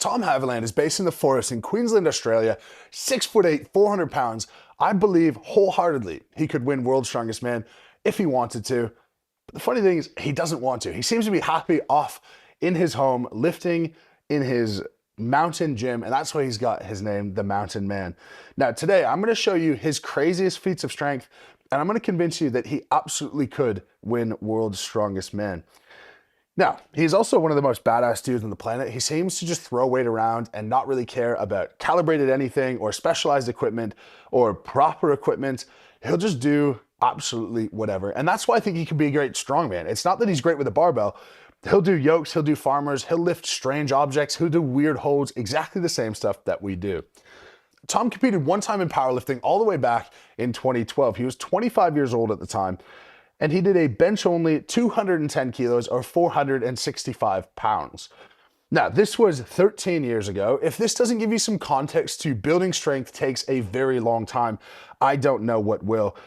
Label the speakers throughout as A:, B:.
A: Tom Havland is based in the forest in Queensland, Australia, 6'8", 400 pounds. I believe wholeheartedly he could win World's Strongest Man if he wanted to. But the funny thing is, he doesn't want to. He seems to be happy off in his home, lifting in his mountain gym, and that's why he's got his name, the Mountain Man. Now, today, I'm gonna show you his craziest feats of strength, and I'm gonna convince you that he absolutely could win World's Strongest Man. Now, he's also one of the most badass dudes on the planet. He seems to just throw weight around and not really care about calibrated anything or specialized equipment or proper equipment. He'll just do absolutely whatever. And that's why I think he can be a great strongman. It's not that he's great with a barbell. He'll do yokes, he'll do farmers, he'll lift strange objects, he'll do weird holds, exactly the same stuff that we do. Tom competed one time in powerlifting all the way back in 2012. He was 25 years old at the time. And he did a bench only 210 kilos or 465 pounds. Now, this was 13 years ago. If this doesn't give you some context to building strength takes a very long time, I don't know what will.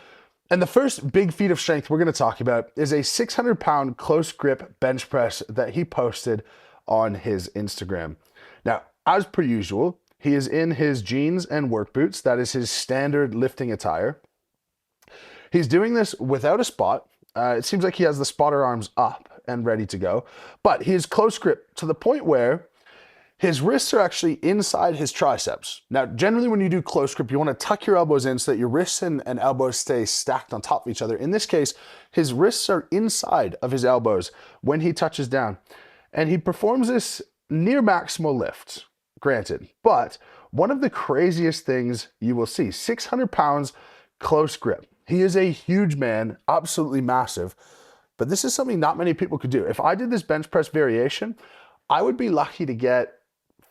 A: And the first big feat of strength we're gonna talk about is a 600-pound close grip bench press that he posted on his Instagram. Now, as per usual, he is in his jeans and work boots. That is his standard lifting attire. He's doing this without a spot. It seems like he has the spotter arms up and ready to go, but he is close grip to the point where his wrists are actually inside his triceps. Now, generally when you do close grip, you want to tuck your elbows in so that your wrists and elbows stay stacked on top of each other. In this case, his wrists are inside of his elbows when he touches down. And he performs this near maximal lift, granted, but one of the craziest things you will see, 600 pounds close grip. He is a huge man, absolutely massive, but this is something not many people could do. If I did this bench press variation, I would be lucky to get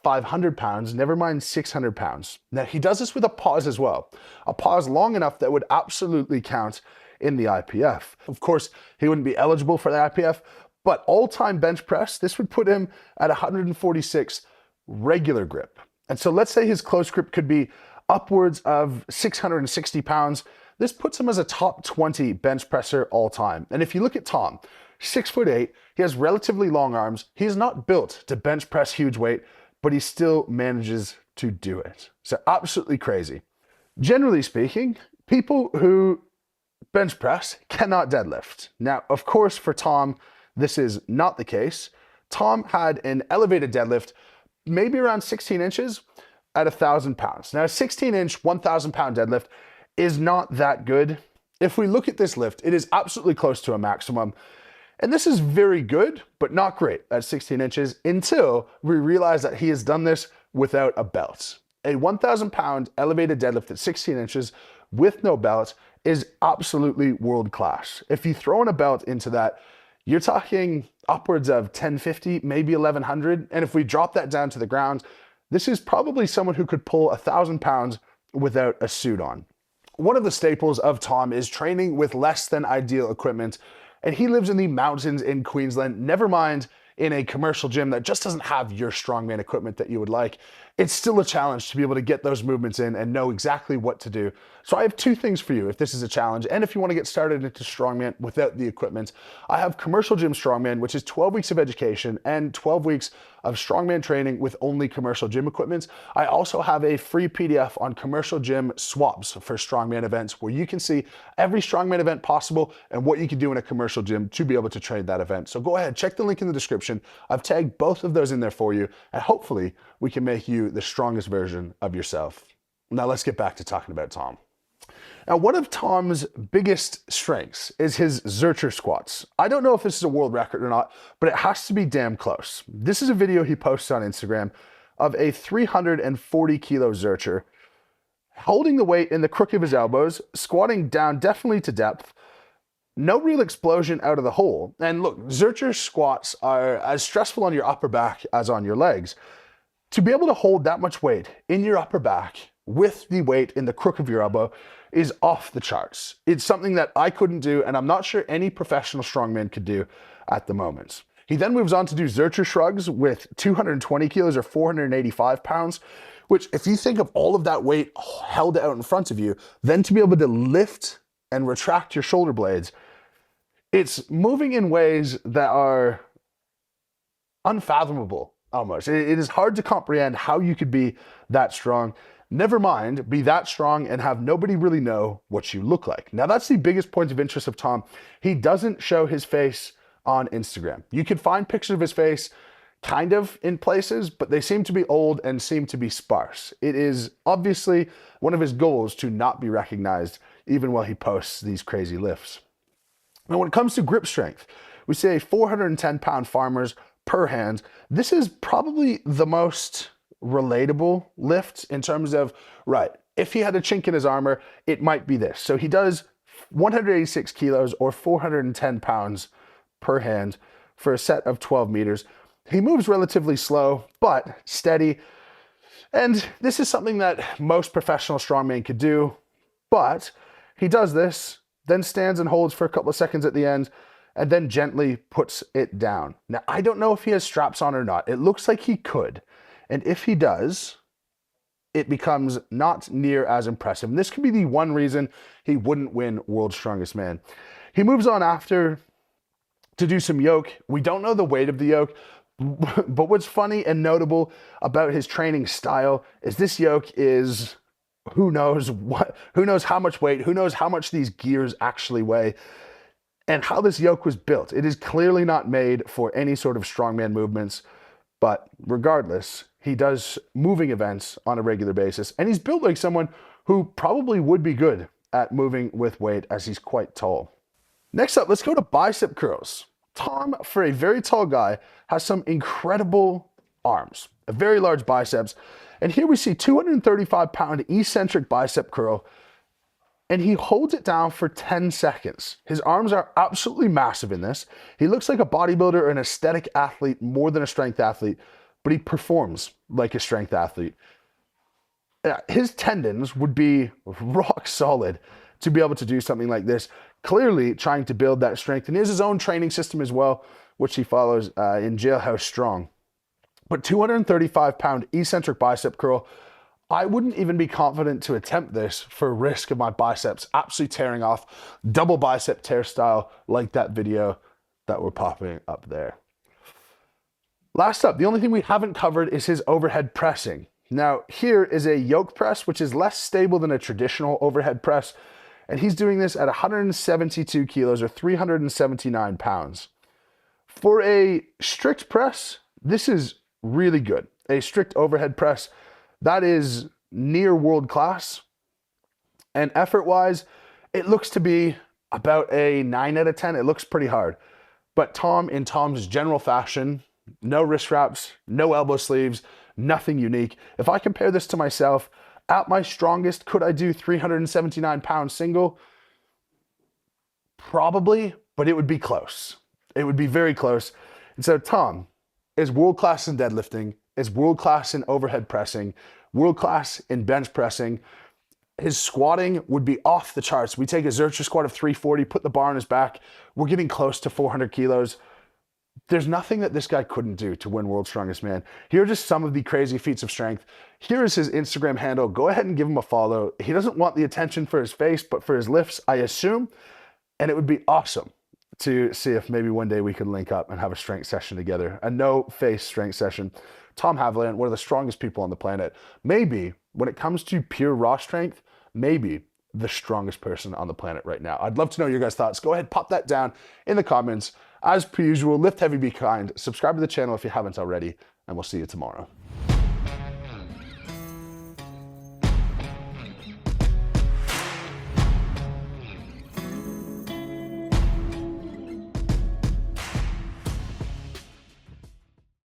A: 500 pounds, never mind 600 pounds. Now, he does this with a pause as well, a pause long enough that would absolutely count in the IPF. Of course, he wouldn't be eligible for the IPF, but all-time bench press, this would put him at 146 regular grip. And so let's say his close grip could be upwards of 660 pounds. This puts him as a top 20 bench presser all time. And if you look at Tom, 6'8", he has relatively long arms. He is not built to bench press huge weight, but he still manages to do it. So absolutely crazy. Generally speaking, people who bench press cannot deadlift. Now, of course, for Tom, this is not the case. Tom had an elevated deadlift, maybe around 16 inches at 1,000 pounds. Now, a 16-inch, 1,000-pound deadlift is not that good. If we look at this lift, it is absolutely close to a maximum. And this is very good, but not great at 16 inches until we realize that he has done this without a belt. A 1,000-pound elevated deadlift at 16 inches with no belt is absolutely world-class. If you throw in a belt into that, you're talking upwards of 1,050, maybe 1,100. And if we drop that down to the ground, this is probably someone who could pull 1,000 pounds without a suit on. One of the staples of Tom is training with less than ideal equipment, and he lives in the mountains in Queensland, never mind in a commercial gym that just doesn't have your strongman equipment that you would like. It's still a challenge to be able to get those movements in and know exactly what to do. So I have two things for you if this is a challenge, and if you want to get started into strongman without the equipment. I have commercial gym strongman, which is 12 weeks of education and 12 weeks of strongman training with only commercial gym equipment. I also have a free PDF on commercial gym swaps for strongman events where you can see every strongman event possible and what you can do in a commercial gym to be able to train that event. So go ahead, check the link in the description. I've tagged both of those in there for you, and hopefully we can make you the strongest version of yourself. Now let's get back to talking about Tom. Now, one of Tom's biggest strengths is his Zercher squats. I don't know if this is a world record or not, but it has to be damn close. This is a video he posted on Instagram of a 340 kilo Zercher, holding the weight in the crook of his elbows, squatting down definitely to depth, no real explosion out of the hole. And look, Zercher squats are as stressful on your upper back as on your legs. To be able to hold that much weight in your upper back with the weight in the crook of your elbow is off the charts. It's something that I couldn't do, and I'm not sure any professional strongman could do at the moment. He then moves on to do Zercher Shrugs with 220 kilos or 485 pounds, which if you think of all of that weight held out in front of you, then to be able to lift and retract your shoulder blades, it's moving in ways that are unfathomable almost. It is hard to comprehend how you could be that strong. Never mind, be that strong and have nobody really know what you look like. Now, that's the biggest point of interest of Tom. He doesn't show his face on Instagram. You can find pictures of his face kind of in places, but they seem to be old and seem to be sparse. It is obviously one of his goals to not be recognized even while he posts these crazy lifts. Now, when it comes to grip strength, we say 410-pound farmers per hand. This is probably the most relatable lift in terms of, right, if he had a chink in his armor, it might be this. So he does 186 kilos or 410 pounds per hand for a set of 12 meters. He moves relatively slow, but steady. And this is something that most professional strongmen could do, but he does this, then stands and holds for a couple of seconds at the end, and then gently puts it down. Now, I don't know if he has straps on or not. It looks like he could. And if he does, it becomes not near as impressive. And this could be the one reason he wouldn't win World's Strongest Man. He moves on after to do some yoke. We don't know the weight of the yoke, but what's funny and notable about his training style is this yoke is who knows how much weight, who knows how much these gears actually weigh, and how this yoke was built. It is clearly not made for any sort of strongman movements, but regardless, he does moving events on a regular basis, and he's built like someone who probably would be good at moving with weight as he's quite tall. Next up, let's go to bicep curls. Tom, for a very tall guy, has some incredible arms, a very large biceps. And here we see 235-pound eccentric bicep curl, and he holds it down for 10 seconds. His arms are absolutely massive in this. He looks like a bodybuilder or an aesthetic athlete more than a strength athlete, but he performs like a strength athlete. His tendons would be rock solid to be able to do something like this, clearly trying to build that strength. And he has his own training system as well, which he follows in Jailhouse Strong. But 235-pound eccentric bicep curl, I wouldn't even be confident to attempt this for risk of my biceps absolutely tearing off, double bicep tear style, like that video that we're popping up there. Last up, the only thing we haven't covered is his overhead pressing. Now, here is a yoke press, which is less stable than a traditional overhead press, and he's doing this at 172 kilos or 379 pounds. For a strict press, this is really good. A strict overhead press, that is near world class. And effort-wise, it looks to be about a 9 out of 10. It looks pretty hard. But Tom, in Tom's general fashion, no wrist wraps, no elbow sleeves, nothing unique. If I compare this to myself, at my strongest, could I do 379 pounds single? Probably, but it would be close. It would be very close. And so Tom is world-class in deadlifting, is world-class in overhead pressing, world-class in bench pressing. His squatting would be off the charts. We take a Zercher squat of 340, put the bar on his back. We're getting close to 400 kilos. There's nothing that this guy couldn't do to win World's Strongest Man. Here are just some of the crazy feats of strength. Here is his Instagram handle. Go ahead and give him a follow. He doesn't want the attention for his face, but for his lifts, I assume. And it would be awesome to see if maybe one day we could link up and have a strength session together. A no-face strength session. Tom Havland, one of the strongest people on the planet. Maybe, when it comes to pure raw strength, maybe the strongest person on the planet right now. I'd love to know your guys' thoughts. Go ahead, pop that down in the comments. As per usual, lift heavy, be kind. Subscribe to the channel if you haven't already, and we'll see you tomorrow.